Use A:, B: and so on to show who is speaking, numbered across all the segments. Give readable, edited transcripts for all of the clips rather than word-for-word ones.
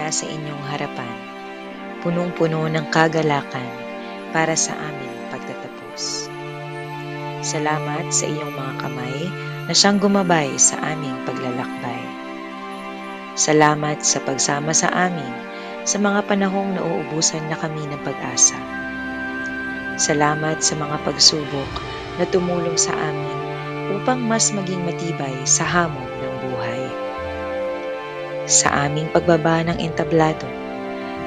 A: nasa inyong harapan, punong-puno ng kagalakan para sa aming pagtatapos. Salamat sa iyong mga kamay na siyang gumabay sa aming paglalakbay. Salamat sa pagsama sa amin sa mga panahong nauubusan na kami ng pag-asa. Salamat sa mga pagsubok na tumulong sa amin upang mas maging matibay sa hamon ng buhay. Sa aming pagbaba ng entablado,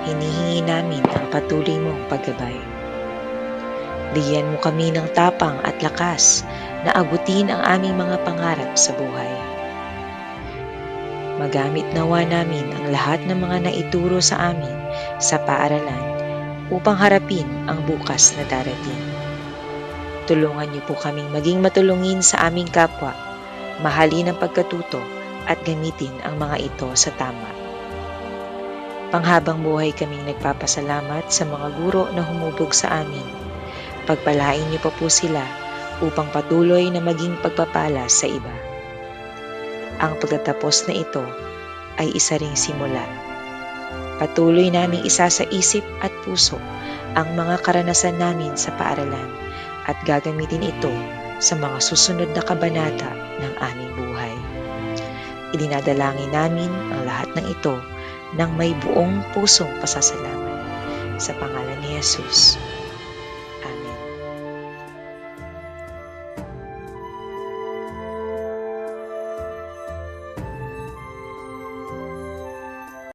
A: hinihingi namin ang patuloy mong paggabay. Bigyan mo kami ng tapang at lakas na abutin ang aming mga pangarap sa buhay. Magamit nawa namin ang lahat ng mga naituro sa amin sa paaralan upang harapin ang bukas na darating. Tulungan niyo po kaming maging matulungin sa aming kapwa, mahalin ang pagkatuto at gamitin ang mga ito sa tama. Panghabang buhay kaming nagpapasalamat sa mga guro na humubog sa amin. Pagpalain niyo pa po sila upang patuloy na maging pagpapala sa iba. Ang pagtatapos na ito ay isa ring simula. Patuloy naming isa sa isip at puso ang mga karanasan namin sa paaralan at gagamitin ito sa mga susunod na kabanata ng aming buhay. Idinadalangin namin ang lahat ng ito ng may buong pusong pasasalamat. Sa pangalan ni Jesus.